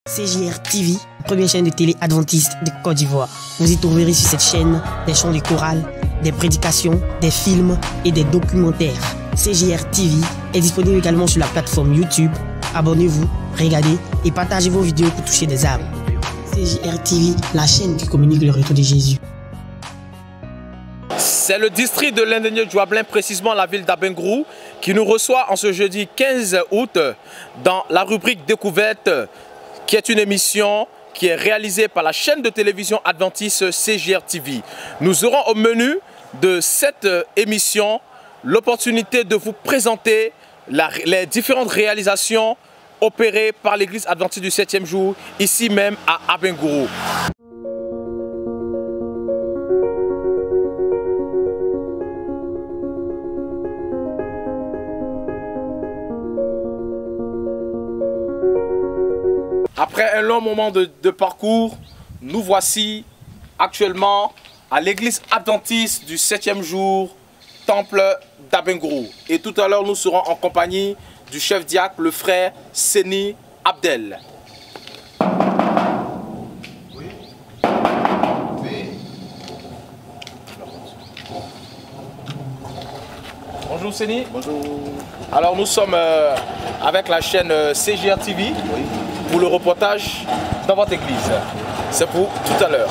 CJR TV, première chaîne de télé adventiste de Côte d'Ivoire. Vous y trouverez sur cette chaîne des chants de chorale, des prédications, des films et des documentaires. CJR TV est disponible également sur la plateforme YouTube. Abonnez-vous, regardez et partagez vos vidéos pour toucher des âmes. CJR TV, la chaîne qui communique le retour de Jésus. C'est le district de Lendigne-Djoablin, précisément la ville d'Abengourou, qui nous reçoit en ce jeudi 15 août dans la rubrique Découverte, qui est une émission qui est réalisée par la chaîne de télévision adventiste CJR TV. Nous aurons au menu de cette émission l'opportunité de vous présenter les différentes réalisations opérées par l'église adventiste du 7e jour, ici même à Abengourou. Après un long moment de parcours, nous voici actuellement à l'église adventiste du 7e jour, temple d'Abengourou. Et tout à l'heure, nous serons en compagnie du chef diacre, le frère Seni Abdel. Oui. Oui. Bonjour Seni. Bonjour. Alors nous sommes avec la chaîne CJR TV. Oui. Pour le reportage dans votre église. C'est pour tout à l'heure.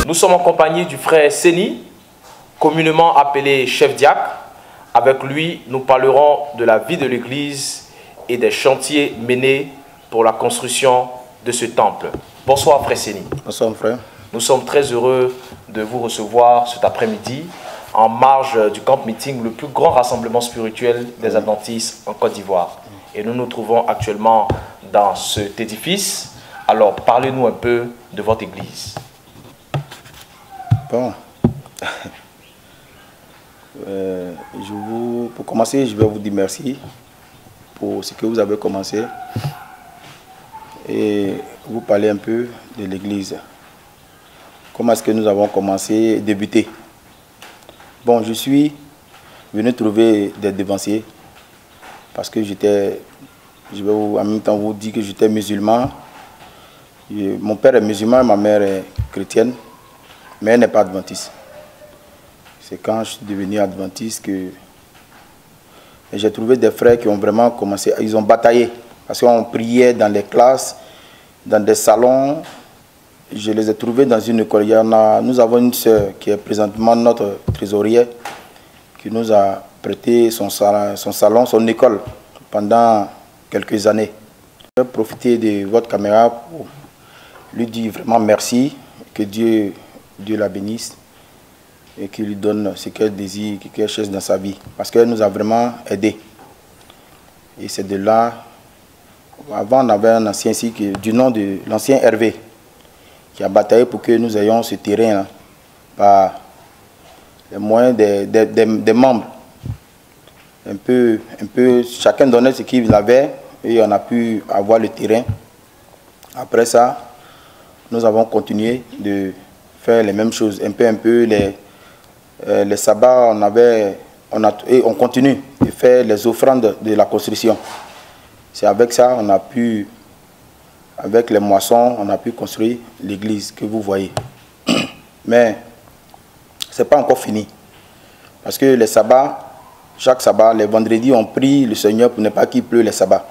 Nous sommes en compagnie du frère Seni, communément appelé chef diacre. Avec lui, nous parlerons de la vie de l'église et des chantiers menés pour la construction de ce temple. Bonsoir frère Seni. Bonsoir frère. Nous sommes très heureux de vous recevoir cet après-midi en marge du camp meeting, le plus grand rassemblement spirituel des adventistes en Côte d'Ivoire. Et nous nous trouvons actuellement dans cet édifice. Alors, parlez-nous un peu de votre église. Bon. Pour commencer, je vais vous dire merci pour ce que vous avez commencé. Et vous parler un peu de l'église. Comment est-ce que nous avons commencé, débuté? Bon, je suis venu trouver des devanciers parce que je vais en même temps vous dire que j'étais musulman. Mon père est musulman et ma mère est chrétienne, mais elle n'est pas adventiste. C'est quand je suis devenu adventiste que j'ai trouvé des frères qui ont vraiment commencé, ils ont bataillé parce qu'on priait dans les classes, dans des salons. Je les ai trouvés dans une école. Nous avons une sœur qui est présentement notre trésorière, qui nous a prêté son salon, son école, pendant quelques années. Je vais profiter de votre caméra pour lui dire vraiment merci, que Dieu la bénisse et qu'il lui donne ce qu'elle désire, qu'elle cherche dans sa vie. Parce qu'elle nous a vraiment aidés. Et c'est de là, avant on avait un ancien ici du nom de l'ancien Hervé, qui a bataillé pour que nous ayons ce terrain-là, par les moyens des membres. Un peu, chacun donnait ce qu'il avait et on a pu avoir le terrain. Après ça, nous avons continué de faire les mêmes choses. Un peu les sabbats, on continue de faire les offrandes de la construction. C'est avec ça on a pu, avec les moissons, on a pu construire l'église que vous voyez. Mais ce n'est pas encore fini. Parce que les sabbats, chaque sabbat, les vendredis, on prie le Seigneur pour ne pas qu'il pleuve les sabbats.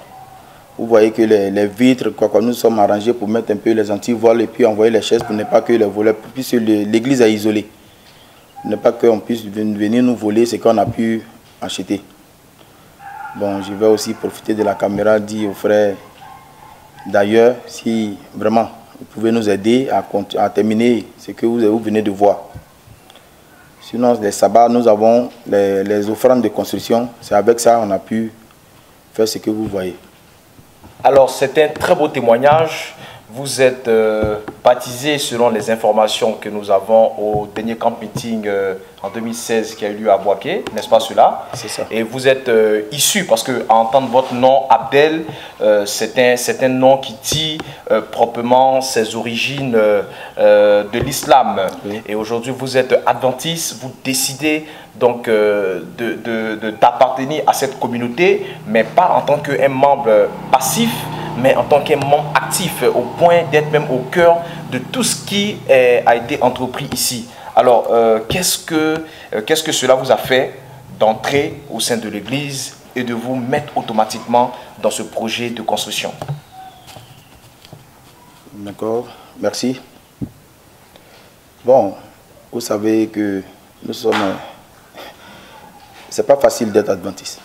Vous voyez que les vitres, nous sommes arrangés pour mettre un peu les antivols et puis envoyer les chaises pour ne pas que les voleurs, puisque l'église est isolée. Pour ne pas qu'on puisse venir nous voler ce qu'on a pu acheter. Bon, je vais aussi profiter de la caméra, dire aux frères d'ailleurs, si vraiment vous pouvez nous aider à terminer ce que vous venez de voir. Sinon, les sabbats, nous avons les offrandes de construction. C'est avec ça qu'on a pu faire ce que vous voyez. Alors, c'est un très beau témoignage. Vous êtes baptisé selon les informations que nous avons au dernier camp meeting en 2016 qui a eu lieu à Boaké, n'est-ce pas cela? C'est ça. Et vous êtes issu, parce qu'à entendre votre nom, Abdel, c'est un nom qui dit proprement ses origines de l'islam. Oui. Et aujourd'hui, vous êtes adventiste, vous décidez donc d'appartenir à cette communauté, mais pas en tant qu'un membre passif, mais en tant qu'un membre actif, au point d'être même au cœur de tout ce qui a été entrepris ici. Alors, qu'est-ce que cela vous a fait d'entrer au sein de l'Église et de vous mettre automatiquement dans ce projet de construction? D'accord, merci. Bon, vous savez que nous sommes... C'est pas facile d'être adventiste.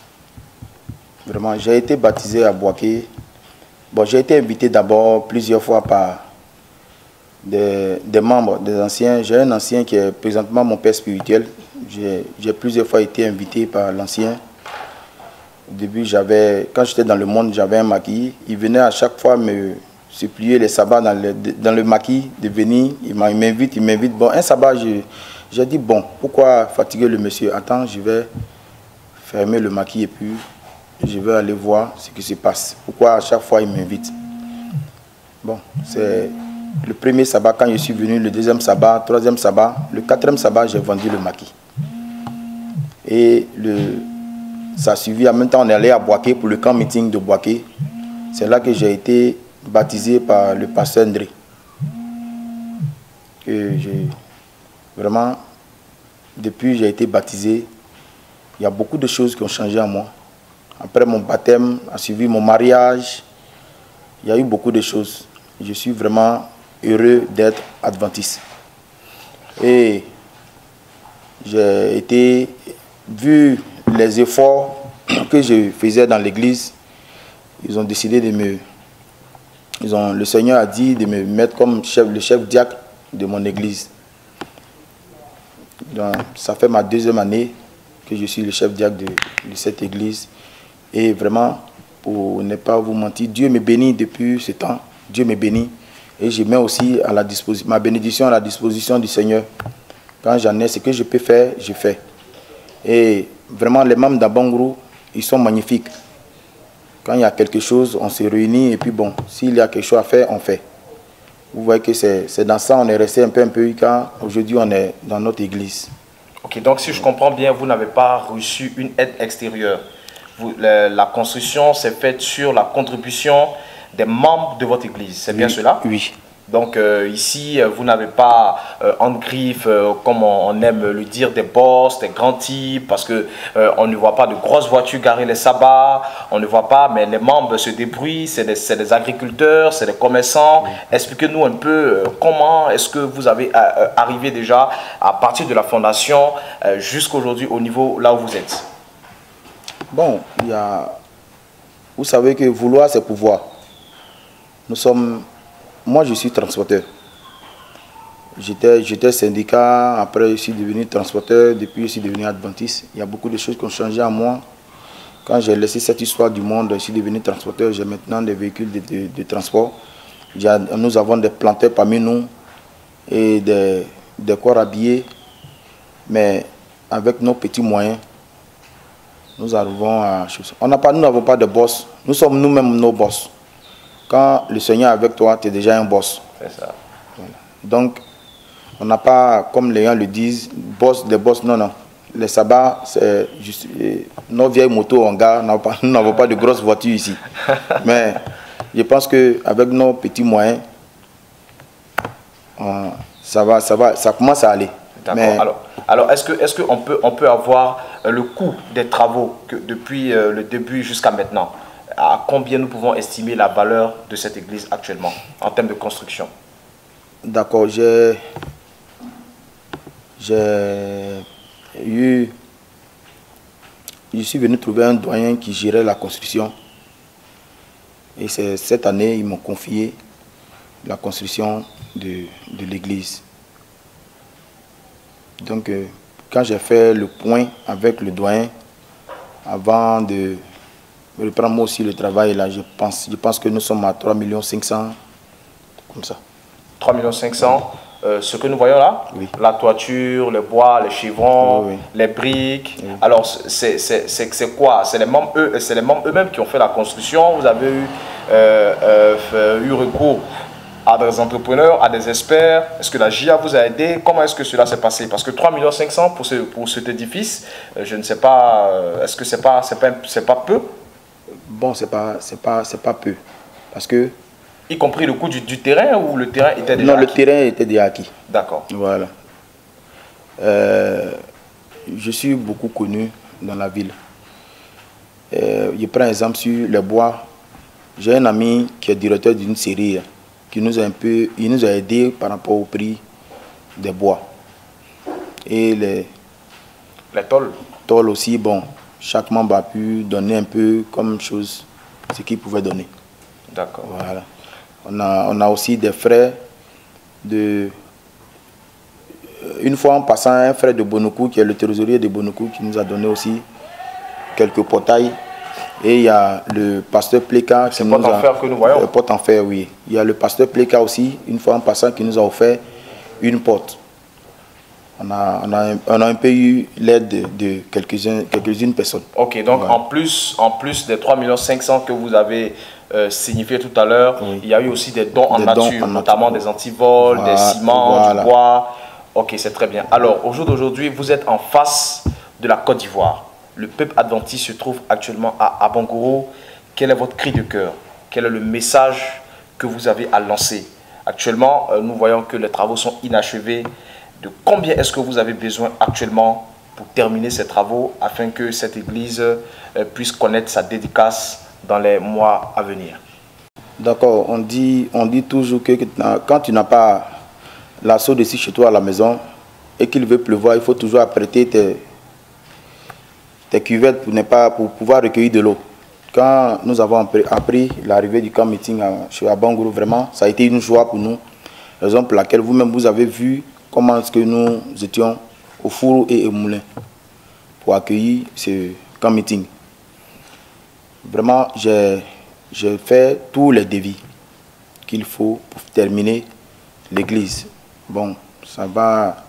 Vraiment, j'ai été baptisé à Boaké. Bon, j'ai été invité d'abord plusieurs fois par des membres, des anciens. J'ai un ancien qui est présentement mon père spirituel. J'ai plusieurs fois été invité par l'ancien. Au début, quand j'étais dans le monde, j'avais un maquis. Il venait à chaque fois me supplier les sabbats dans le maquis de venir. Il m'invite. Bon, un sabbat, j'ai dit, bon, pourquoi fatiguer le monsieur? Attends, je vais fermer le maquis et puis je vais aller voir ce qui se passe. Pourquoi à chaque fois il m'invite? Bon, c'est le premier sabbat quand je suis venu, le deuxième sabbat, troisième sabbat, le quatrième sabbat, j'ai vendu le maquis. Et ça a suivi. En même temps, on est allé à Boaké pour le camp meeting de Boaké. C'est là que j'ai été baptisé par le pasteur André. Vraiment, depuis que j'ai été baptisé, il y a beaucoup de choses qui ont changé en moi. Après mon baptême, a suivi mon mariage, il y a eu beaucoup de choses. Je suis vraiment heureux d'être adventiste. Et j'ai été, vu les efforts que je faisais dans l'église, ils ont décidé de me... le Seigneur a dit de me mettre comme le chef diacre de mon église. Donc, ça fait ma deuxième année que je suis le chef diacre de cette église. Et vraiment, pour ne pas vous mentir, Dieu me bénit depuis ce temps. Dieu me bénit. Et je mets aussi ma bénédiction à la disposition du Seigneur. Quand j'en ai ce que je peux faire, je fais. Et vraiment, les membres d'Abangrou, ils sont magnifiques. Quand il y a quelque chose, on se réunit. Et puis bon, s'il y a quelque chose à faire, on fait. Vous voyez que c'est dans ça, on est resté un peu quand aujourd'hui on est dans notre église. Ok, donc si je comprends bien, vous n'avez pas reçu une aide extérieure. La construction s'est faite sur la contribution des membres de votre église, c'est bien cela? Oui. Donc ici, vous n'avez pas en griffe, comme on aime le dire, des boss, des grands types, parce qu'on ne voit pas de grosses voitures garées les sabbats, on ne voit pas, mais les membres se débrouillent, c'est des agriculteurs, c'est des commerçants. Oui. Expliquez-nous un peu comment est-ce que vous avez arrivé déjà à partir de la fondation jusqu'à aujourd'hui au niveau là où vous êtes? Bon, vous savez que vouloir, c'est pouvoir. Moi, je suis transporteur. J'étais syndicat, après je suis devenu transporteur, depuis je suis devenu adventiste. Il y a beaucoup de choses qui ont changé en moi. Quand j'ai laissé cette histoire du monde, je suis devenu transporteur. J'ai maintenant des véhicules de transport. Nous avons des planteurs parmi nous et des corps habillés. Mais avec nos petits moyens, nous arrivons à... Nous n'avons pas de boss. Nous sommes nous-mêmes nos boss. Quand le Seigneur est avec toi, tu es déjà un boss. C'est ça. Voilà. Donc, on n'a pas, comme les gens le disent, des boss, non. Les sabbats, c'est juste... Nos vieilles motos, on garde, nous n'avons pas de grosses voitures ici. Mais je pense qu'avec nos petits moyens, ça commence à aller. Mais... Alors est-ce qu'on peut avoir le coût des travaux depuis le début jusqu'à maintenant? À combien nous pouvons estimer la valeur de cette église actuellement en termes de construction? D'accord, je suis venu trouver un doyen qui gérait la construction. Et c'est cette année, ils m'ont confié la construction de l'église. Donc, quand j'ai fait le point avec le doyen, avant de reprendre moi aussi le travail, là, je pense que nous sommes à 3 500 000, comme ça. 3 500 000, ce que nous voyons là, oui. La toiture, le bois, les chevrons, oui, oui. Les briques. Oui. Alors, c'est quoi? C'est les membres eux-mêmes qui ont fait la construction. Vous avez eu recours à des entrepreneurs, à des experts? Est-ce que la JA vous a aidé? Comment est-ce que cela s'est passé? Parce que 3 500 000 pour cet édifice, je ne sais pas, est-ce que c'est pas peu? Bon, c'est pas peu. Parce que... Y compris le coût du terrain, ou le terrain était déjà acquis? Non, le terrain était déjà acquis. D'accord. Voilà. Je suis beaucoup connu dans la ville. Je prends un exemple sur les bois. J'ai un ami qui est directeur d'une série qui nous a il nous a aidé par rapport au prix des bois. Et les tôles aussi, bon, chaque membre a pu donner un peu comme chose, ce qu'il pouvait donner. D'accord. Voilà. On a aussi des frères de... Une fois en passant, un frère de Bonokou, qui est le trésorier de Bonokou, qui nous a donné aussi quelques portails. Et il y a le pasteur Pléka. C'est le porte en fer que nous voyons. Le porte en fer, oui. Il y a le pasteur Pléka aussi, une fois en passant, qui nous a offert une porte. On a un peu eu l'aide de quelques-unes personnes. Ok, donc voilà. en plus des 3 500 000 que vous avez signifié tout à l'heure, oui. Il y a eu aussi des dons en nature, notamment des antivols, voilà, des ciments, voilà. Du bois. Ok, c'est très bien. Alors, au jour d'aujourd'hui, vous êtes en face de la Côte d'Ivoire. Le peuple adventiste se trouve actuellement à Abangourou. Quel est votre cri de cœur? Quel est le message que vous avez à lancer? Actuellement, nous voyons que les travaux sont inachevés. De combien est-ce que vous avez besoin actuellement pour terminer ces travaux afin que cette église puisse connaître sa dédicace dans les mois à venir? D'accord, on dit toujours que quand tu n'as pas l'assaut dessus chez toi à la maison et qu'il veut pleuvoir, il faut toujours apprêter tes cuvettes pour pouvoir recueillir de l'eau. Quand nous avons appris l'arrivée du camp meeting chez Abangourou, vraiment, ça a été une joie pour nous. Raison pour laquelle vous-même, vous avez vu comment est-ce que nous étions au four et au moulin pour accueillir ce camp meeting. Vraiment, j'ai fait tous les devis qu'il faut pour terminer l'église. Bon, ça va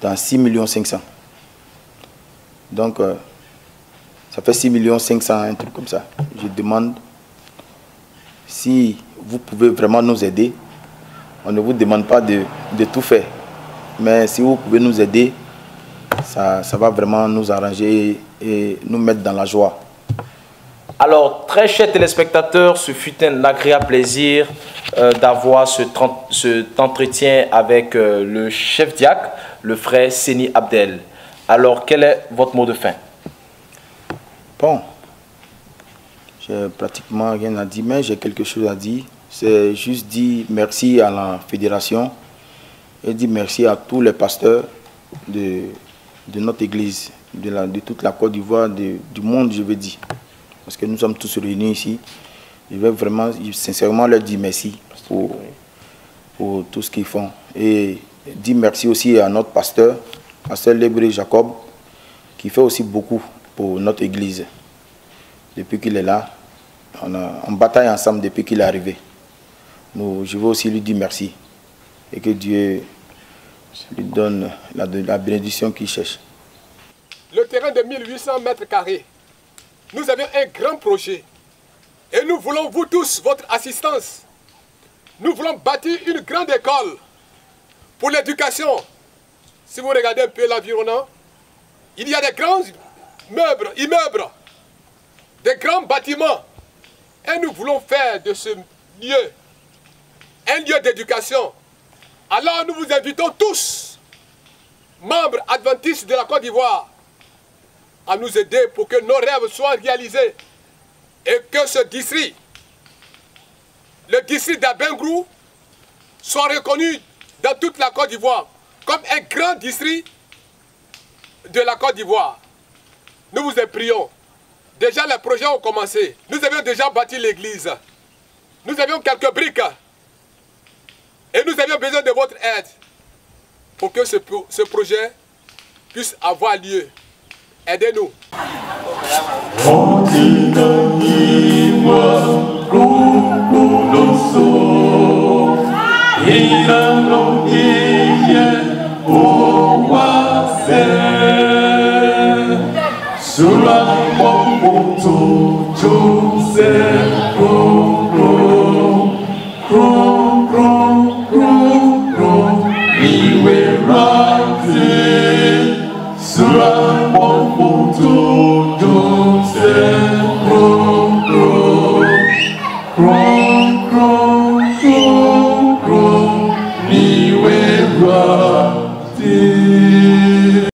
dans 6 500 000. Donc, ça fait 6 500 000, un truc comme ça. Je demande si vous pouvez vraiment nous aider. On ne vous demande pas de tout faire. Mais si vous pouvez nous aider, ça va vraiment nous arranger et nous mettre dans la joie. Alors, très chers téléspectateurs, ce fut un agréable plaisir d'avoir cet entretien avec le chef diacre, le frère Seni Abdel. Alors, quel est votre mot de fin? Bon, j'ai pratiquement rien à dire, mais j'ai quelque chose à dire. C'est juste dire merci à la fédération et dire merci à tous les pasteurs de notre église, de toute la Côte d'Ivoire, du monde, je veux dire. Parce que nous sommes tous réunis ici. Je vais vraiment, sincèrement, leur dire merci pour tout ce qu'ils font. Et dire merci aussi à notre pasteur, pasteur Lébré Jacob, qui fait aussi beaucoup pour notre église. Depuis qu'il est là, on bataille ensemble depuis qu'il est arrivé. Je veux aussi lui dire merci. Et que Dieu lui donne la bénédiction qu'il cherche. Le terrain de 1800 mètres carrés. Nous avions un grand projet et nous voulons vous tous, votre assistance. Nous voulons bâtir une grande école pour l'éducation. Si vous regardez un peu l'environnement, il y a des grands immeubles, des grands bâtiments. Et nous voulons faire de ce lieu un lieu d'éducation. Alors nous vous invitons tous, membres adventistes de la Côte d'Ivoire, à nous aider pour que nos rêves soient réalisés et que ce district, le district d'Abengourou, soit reconnu dans toute la Côte d'Ivoire comme un grand district de la Côte d'Ivoire. Nous vous en prions. Déjà les projets ont commencé. Nous avions déjà bâti l'église. nous avions quelques briques. Et nous avions besoin de votre aide pour que ce projet puisse avoir lieu. Aidez-nous. Sula